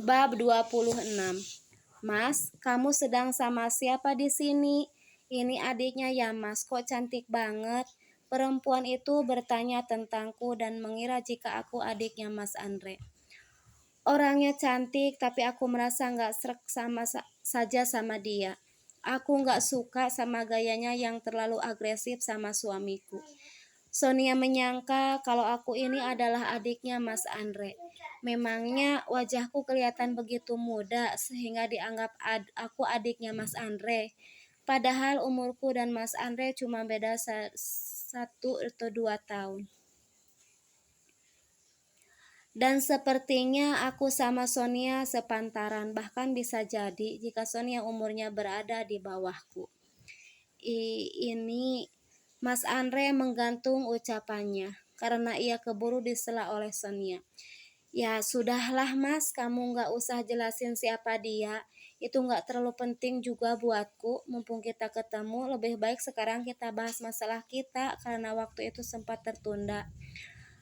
Bab 26. Mas, kamu sedang sama siapa di sini? Ini adiknya ya Mas, kok cantik banget. Perempuan itu bertanya tentangku dan mengira jika aku adiknya Mas Andre. Orangnya cantik, tapi aku merasa gak srek saja sama dia. Aku gak suka sama gayanya yang terlalu agresif sama suamiku. Sonia menyangka kalau aku ini adalah adiknya Mas Andre. Memangnya wajahku kelihatan begitu muda sehingga dianggap aku adiknya Mas Andre. Padahal umurku dan Mas Andre cuma beda 1 atau 2 tahun. Dan sepertinya aku sama Sonia sepantaran, bahkan bisa jadi jika Sonia umurnya berada di bawahku. Ini Mas Andre menggantung ucapannya karena ia keburu disela oleh Sonia. Ya sudahlah Mas, kamu gak usah jelasin siapa dia. Itu gak terlalu penting juga buatku. Mumpung kita ketemu, lebih baik sekarang kita bahas masalah kita karena waktu itu sempat tertunda.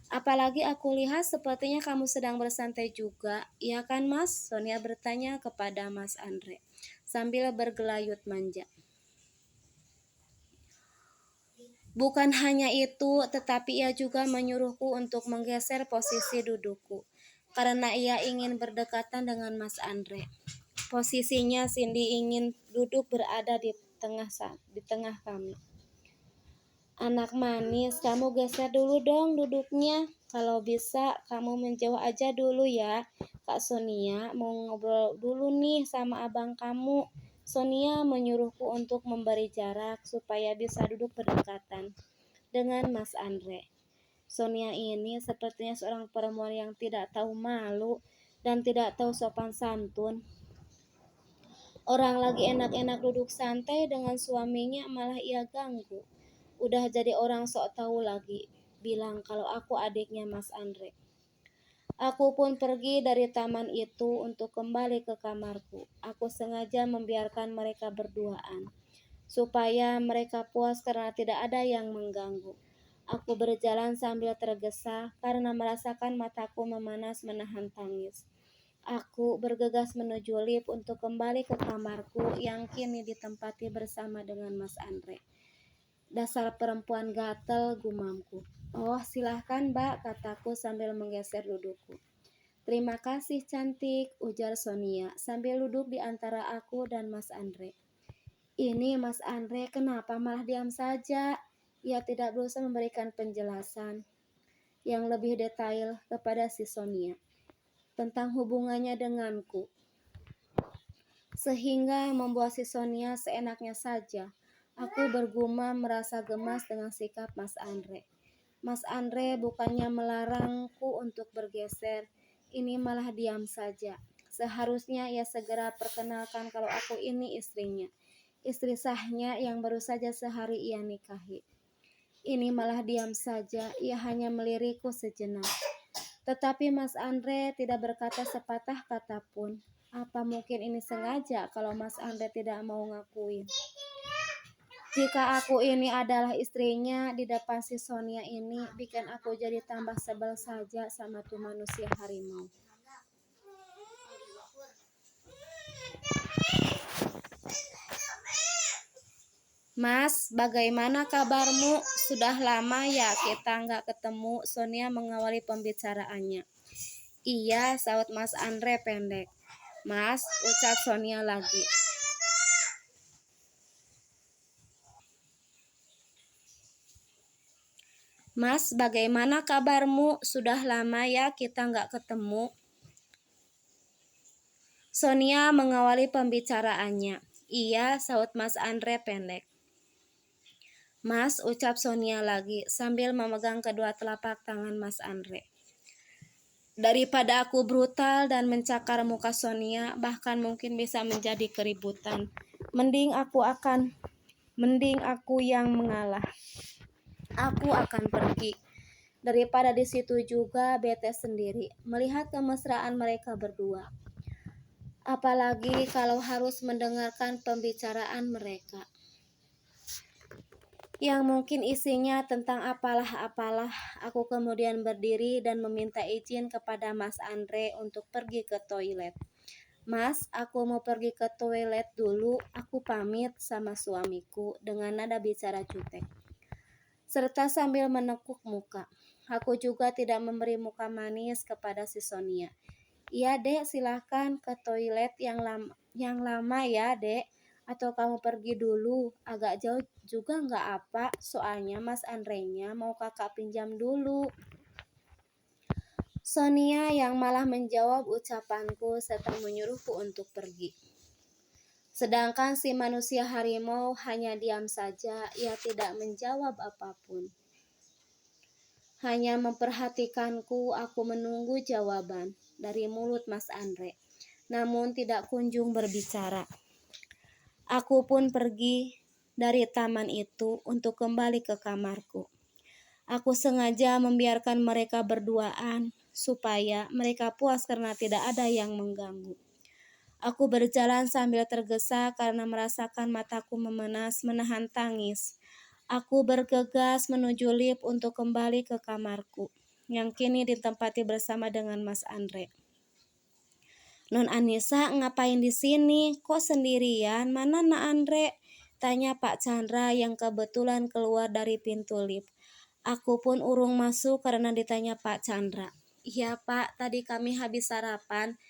Apalagi aku lihat sepertinya kamu sedang bersantai juga, iya kan Mas? Sonia bertanya kepada Mas Andre sambil bergelayut manja. Bukan hanya itu, tetapi ia juga menyuruhku untuk menggeser posisi dudukku karena ia ingin berdekatan dengan Mas Andre. Posisinya Cindy ingin duduk berada di tengah kami. Anak manis, kamu geser dulu dong duduknya. Kalau bisa, kamu menjauh aja dulu ya. Kak Sonia mau ngobrol dulu nih sama abang kamu. Sonia menyuruhku untuk memberi jarak supaya bisa duduk berdekatan dengan Mas Andre. Sonia ini sepertinya seorang perempuan yang tidak tahu malu dan tidak tahu sopan santun. Orang lagi enak-enak duduk santai dengan suaminya malah ia ganggu. Udah jadi orang sok tahu lagi, bilang kalau aku adiknya Mas Andre. Aku pun pergi dari taman itu untuk kembali ke kamarku. Aku sengaja membiarkan mereka berduaan, supaya mereka puas karena tidak ada yang mengganggu. Aku berjalan sambil tergesa karena merasakan mataku memanas menahan tangis. Aku bergegas menuju lift untuk kembali ke kamarku yang kini ditempati bersama dengan Mas Andre. Dasar perempuan gatel, gumamku. Oh, silahkan Mbak, kataku sambil menggeser dudukku. Terima kasih cantik, ujar Sonia sambil duduk di antara aku dan Mas Andre. Ini Mas Andre kenapa malah diam saja? Ia tidak berusaha memberikan penjelasan yang lebih detail kepada si Sonia tentang hubungannya denganku, sehingga membuat si Sonia seenaknya saja. Aku bergumam merasa gemas dengan sikap Mas Andre. Mas Andre bukannya melarangku untuk bergeser, ini malah diam saja. Seharusnya ia segera perkenalkan kalau aku ini istrinya, istri sahnya yang baru saja sehari ia nikahi. Ini malah diam saja, ia hanya melirikku sejenak. Tetapi Mas Andre tidak berkata sepatah kata pun. Apa mungkin ini sengaja kalau Mas Andre tidak mau ngakuin? Jika aku ini adalah istrinya, di depan si Sonia ini bikin aku jadi tambah sebel saja sama tuh manusia harimau. Mas, bagaimana kabarmu? Sudah lama ya kita nggak ketemu. Sonia mengawali pembicaraannya. Iya, saut Mas Andre pendek. Mas, ucap Sonia lagi. Mas, bagaimana kabarmu? Sudah lama ya kita nggak ketemu. Sonia mengawali pembicaraannya. Iya, saut Mas Andre pendek. Mas, ucap Sonia lagi sambil memegang kedua telapak tangan Mas Andre. Daripada aku brutal dan mencakar muka Sonia, bahkan mungkin bisa menjadi keributan. Mending aku yang mengalah. Aku akan pergi. Daripada di situ juga bete sendiri melihat kemesraan mereka berdua. Apalagi kalau harus mendengarkan pembicaraan mereka. yang mungkin isinya tentang apalah-apalah. Aku kemudian berdiri dan meminta izin kepada Mas Andre untuk pergi ke toilet. Mas, aku mau pergi ke toilet dulu. Aku pamit sama suamiku dengan nada bicara jutek, serta sambil menekuk muka. Aku juga tidak memberi muka manis kepada si Sonia. Iya dek, silahkan ke toilet yang lama ya dek. Atau kamu pergi dulu, agak jauh juga nggak apa, soalnya Mas Andre-nya mau kakak pinjam dulu. Sonia yang malah menjawab ucapanku serta menyuruhku untuk pergi. Sedangkan si manusia harimau hanya diam saja, ia tidak menjawab apapun. Hanya memperhatikanku, aku menunggu jawaban dari mulut Mas Andre, namun tidak kunjung berbicara. Aku pun pergi dari taman itu untuk kembali ke kamarku. Aku sengaja membiarkan mereka berduaan supaya mereka puas karena tidak ada yang mengganggu. Aku berjalan sambil tergesa karena merasakan mataku memenas menahan tangis. Aku bergegas menuju lift untuk kembali ke kamarku, yang kini ditempati bersama dengan Mas Andre. Non Anissa, ngapain di sini? Kok sendirian? Mana Nak Andre? Tanya Pak Chandra yang kebetulan keluar dari pintu lift. Aku pun urung masuk karena ditanya Pak Chandra. Iya Pak, tadi kami habis sarapan,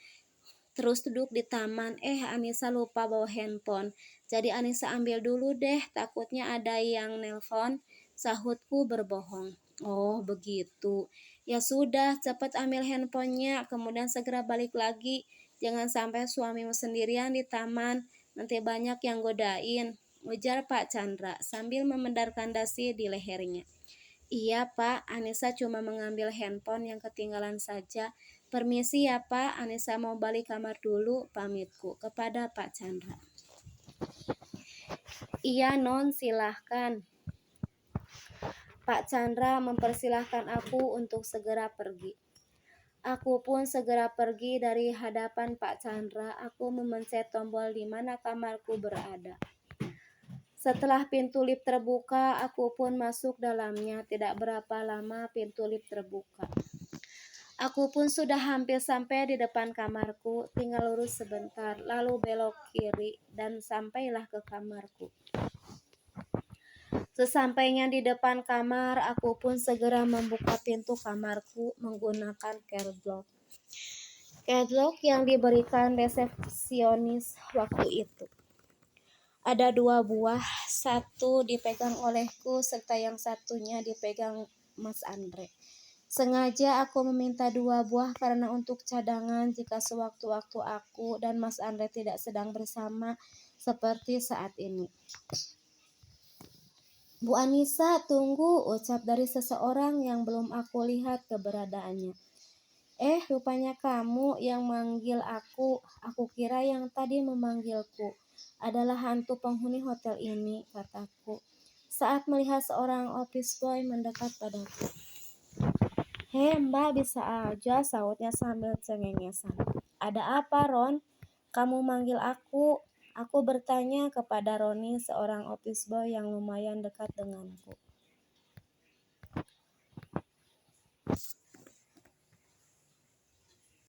terus duduk di taman. Anissa lupa bawa handphone. Jadi Anissa ambil dulu deh, takutnya ada yang nelpon. Sahutku berbohong. Oh begitu. Ya sudah, cepat ambil handphonenya, kemudian segera balik lagi. Jangan sampai suamimu sendirian di taman, nanti banyak yang godain, ujar Pak Chandra sambil memendarkan dasi di lehernya. Iya Pak, Anissa cuma mengambil handphone yang ketinggalan saja. Permisi ya Pak, Anissa mau balik kamar dulu, pamitku kepada Pak Chandra. Iya non, silahkan. Pak Chandra mempersilahkan aku untuk segera pergi. Aku pun segera pergi dari hadapan Pak Chandra. Aku memencet tombol di mana kamarku berada. Setelah pintu lift terbuka, aku pun masuk dalamnya. Tidak berapa lama pintu lift terbuka. Aku pun sudah hampir sampai di depan kamarku. Tinggal lurus sebentar, lalu belok kiri dan sampailah ke kamarku. Sesampainya di depan kamar, aku pun segera membuka pintu kamarku menggunakan padlock. Padlock yang diberikan resepsionis waktu itu. Ada 2 buah, satu dipegang olehku serta yang satunya dipegang Mas Andre. Sengaja aku meminta 2 buah karena untuk cadangan jika sewaktu-waktu aku dan Mas Andre tidak sedang bersama seperti saat ini. Bu Anissa, tunggu, ucap dari seseorang yang belum aku lihat keberadaannya. Rupanya kamu yang manggil aku. Aku kira yang tadi memanggilku adalah hantu penghuni hotel ini, kataku, saat melihat seorang office boy mendekat padaku. Mbak, bisa aja, sautnya sambil cengengesan. Ada apa, Ron? Kamu manggil aku? Aku bertanya kepada Roni, seorang office boy yang lumayan dekat denganku.